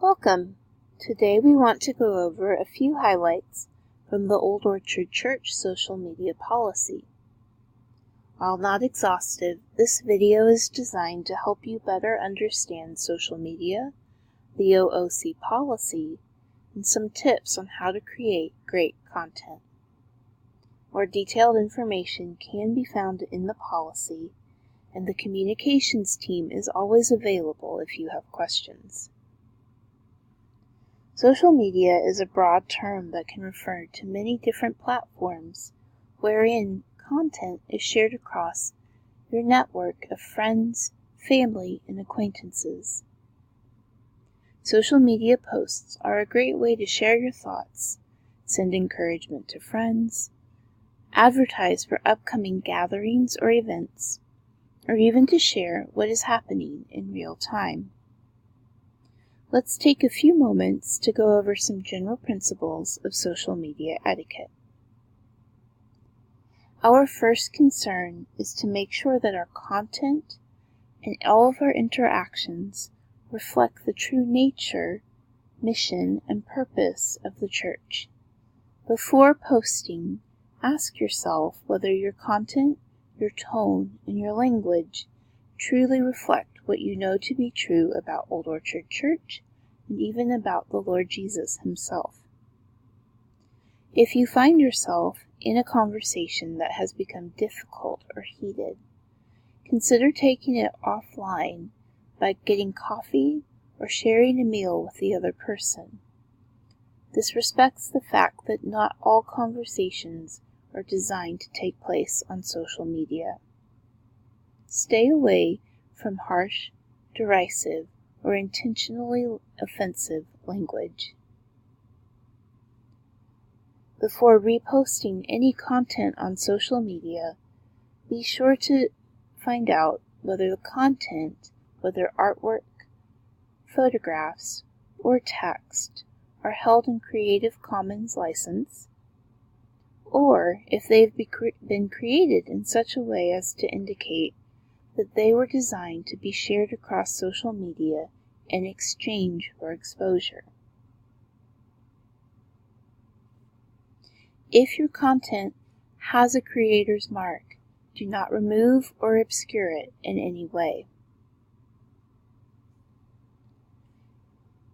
Welcome! Today we want to go over a few highlights from the Old Orchard Church social media policy. While not exhaustive, this video is designed to help you better understand social media, the OOC policy, and some tips on how to create great content. More detailed information can be found in the policy, and the communications team is always available if you have questions. Social media is a broad term that can refer to many different platforms wherein content is shared across your network of friends, family, and acquaintances. Social media posts are a great way to share your thoughts, send encouragement to friends, advertise for upcoming gatherings or events, or even to share what is happening in real time. Let's take a few moments to go over some general principles of social media etiquette. Our first concern is to make sure that our content and all of our interactions reflect the true nature, mission, and purpose of the church. Before posting, ask yourself whether your content, your tone, and your language truly reflect what you know to be true about Old Orchard Church and even about the Lord Jesus himself. If you find yourself in a conversation that has become difficult or heated, consider taking it offline by getting coffee or sharing a meal with the other person. This respects the fact that not all conversations are designed to take place on social media. Stay away from harsh, derisive, or intentionally offensive language. Before reposting any content on social media, be sure to find out whether the content, whether artwork, photographs, or text, are held in Creative Commons license, or if they've been created in such a way as to indicate that they were designed to be shared across social media in exchange for exposure. If your content has a creator's mark, do not remove or obscure it in any way.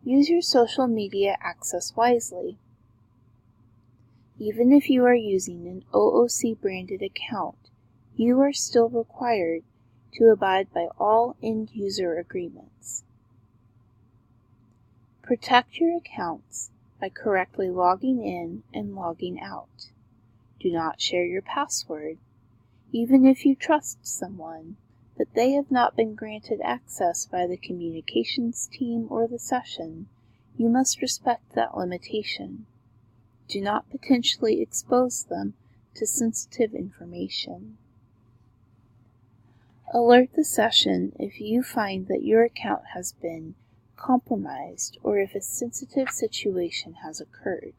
Use your social media access wisely. Even if you are using an OOC branded account, you are still required to abide by all end-user agreements. Protect your accounts by correctly logging in and logging out. Do not share your password, even if you trust someone, but they have not been granted access by the communications team or the session. You must respect that limitation. Do not potentially expose them to sensitive information. Alert the session if you find that your account has been compromised or if a sensitive situation has occurred.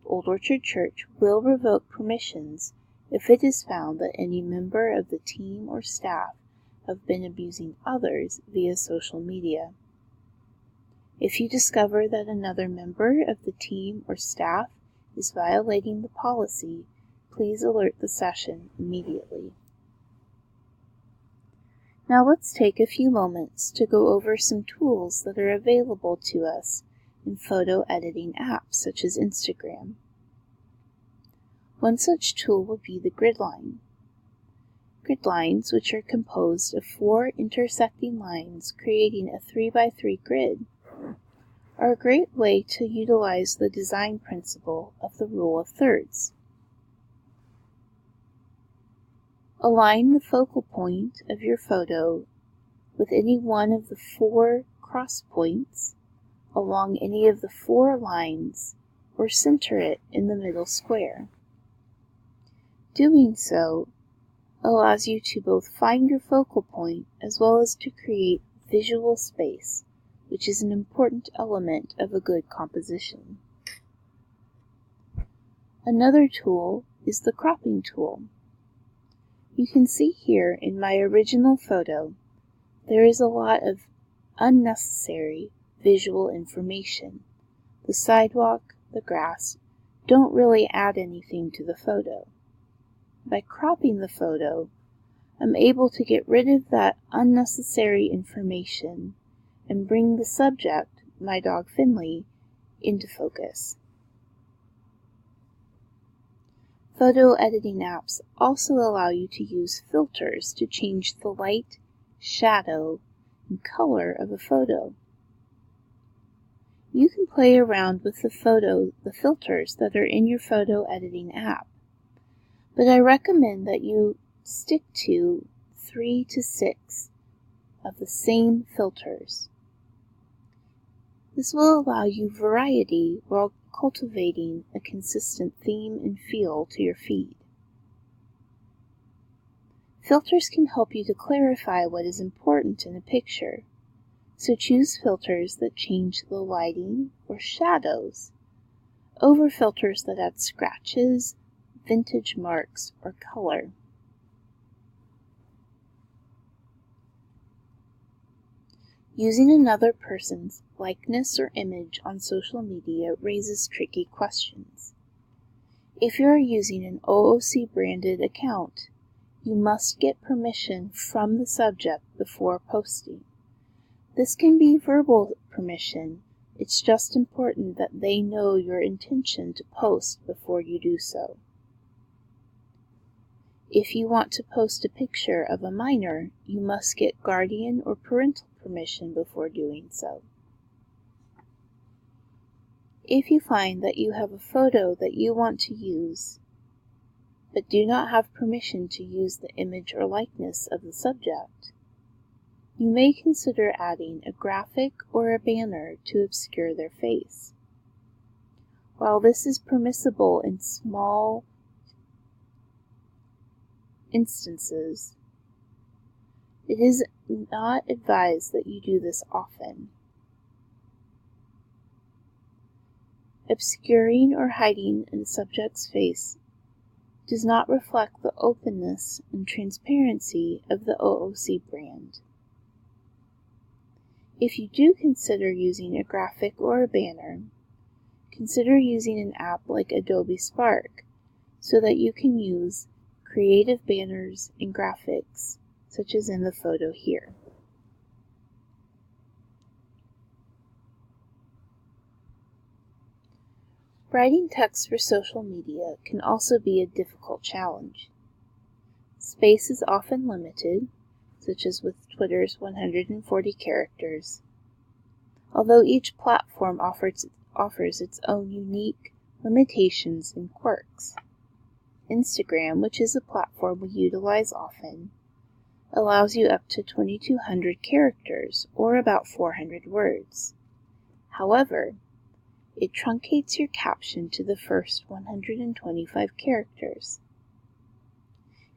Old Orchard Church will revoke permissions if it is found that any member of the team or staff have been abusing others via social media. If you discover that another member of the team or staff is violating the policy, please alert the session immediately. Now let's take a few moments to go over some tools that are available to us in photo editing apps such as Instagram. One such tool would be the grid line. Grid lines, which are composed of 4 intersecting lines creating a 3x3 grid, are a great way to utilize the design principle of the rule of thirds. Align the focal point of your photo with any one of the 4 cross points along any of the 4 lines or center it in the middle square. Doing so allows you to both find your focal point as well as to create visual space, which is an important element of a good composition. Another tool is the cropping tool. You can see here in my original photo, there is a lot of unnecessary visual information. The sidewalk, the grass, don't really add anything to the photo. By cropping the photo, I'm able to get rid of that unnecessary information and bring the subject, my dog Finley, into focus. Photo editing apps also allow you to use filters to change the light, shadow, and color of a photo. You can play around with the filters that are in your photo editing app, but I recommend that you stick to 3 to 6 of the same filters. This will allow you variety while cultivating a consistent theme and feel to your feed. Filters can help you to clarify what is important in a picture, so choose filters that change the lighting or shadows over filters that add scratches, vintage marks, or color. Using another person's likeness or image on social media raises tricky questions. If you are using an OOC branded account, you must get permission from the subject before posting. This can be verbal permission. It's just important that they know your intention to post before you do so. If you want to post a picture of a minor, you must get guardian or parental permission before doing so. If you find that you have a photo that you want to use, but do not have permission to use the image or likeness of the subject, you may consider adding a graphic or a banner to obscure their face. While this is permissible in small instances, it is not advised that you do this often. Obscuring or hiding a subject's face does not reflect the openness and transparency of the OOC brand. If you do consider using a graphic or a banner, consider using an app like Adobe Spark so that you can use creative banners and graphics, such as in the photo here. Writing text for social media can also be a difficult challenge. Space is often limited, such as with Twitter's 140 characters, although each platform offers its own unique limitations and quirks. Instagram, which is a platform we utilize often, allows you up to 2,200 characters, or about 400 words. However, it truncates your caption to the first 125 characters.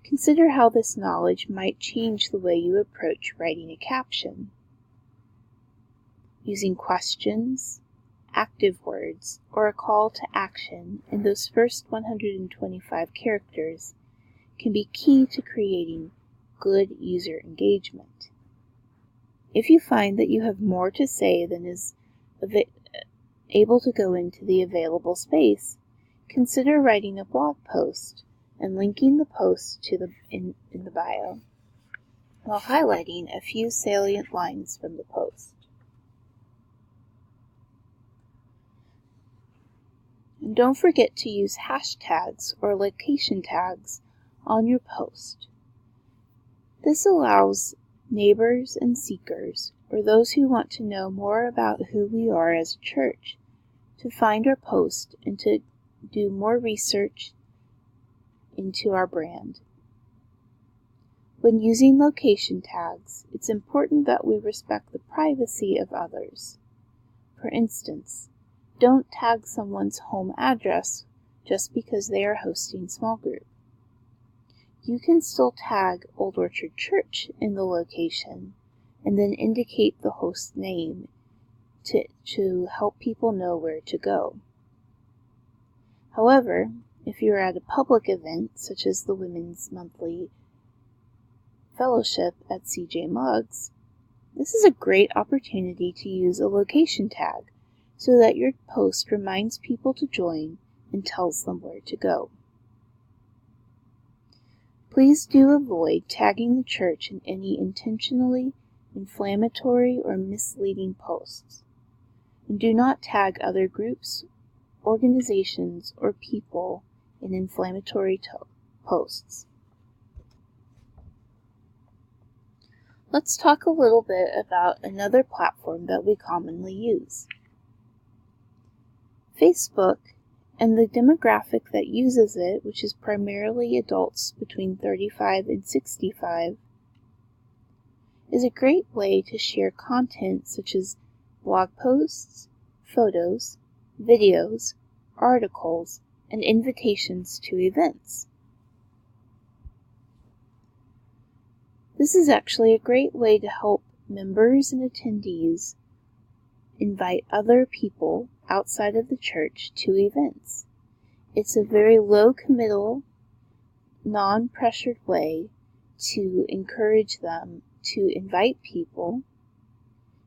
Consider how this knowledge might change the way you approach writing a caption. Using questions, active words, or a call to action in those first 125 characters can be key to creating good user engagement. If you find that you have more to say than is able to go into the available space, consider writing a blog post and linking the post to in the bio, while highlighting a few salient lines from the post. And don't forget to use hashtags or location tags on your post. This allows neighbors and seekers, or those who want to know more about who we are as a church, to find our post and to do more research into our brand. When using location tags, it's important that we respect the privacy of others. For instance, don't tag someone's home address just because they are hosting small group. You can still tag Old Orchard Church in the location and then indicate the host name to help people know where to go. However, if you're at a public event, such as the Women's Monthly Fellowship at CJ Muggs, This is a great opportunity to use a location tag so that your post reminds people to join and tells them where to go. Please do avoid tagging the church in any intentionally inflammatory or misleading posts. And do not tag other groups, organizations, or people in inflammatory posts. Let's talk a little bit about another platform that we commonly use. Facebook and the demographic that uses it, which is primarily adults between 35 and 65, is a great way to share content such as blog posts, photos, videos, articles, and invitations to events. This is actually a great way to help members and attendees invite other people outside of the church to events. It's a very low committal, non-pressured way to encourage them to invite people,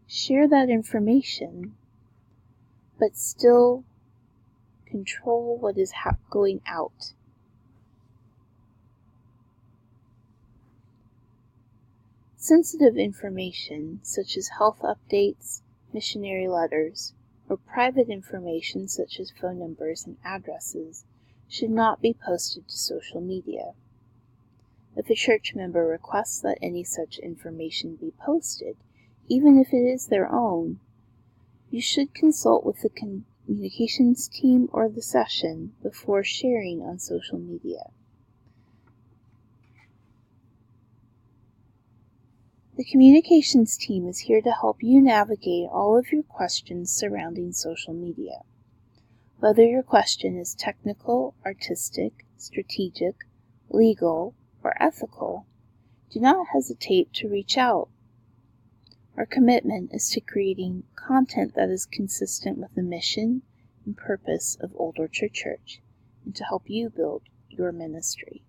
share that information, but still control what is going out. Sensitive information, such as health updates, missionary letters, or private information such as phone numbers and addresses, should not be posted to social media. If a church member requests that any such information be posted, even if it is their own, you should consult with the communications team or the session before sharing on social media. The communications team is here to help you navigate all of your questions surrounding social media. Whether your question is technical, artistic, strategic, legal, or ethical, do not hesitate to reach out. Our commitment is to creating content that is consistent with the mission and purpose of Old Orchard Church and to help you build your ministry.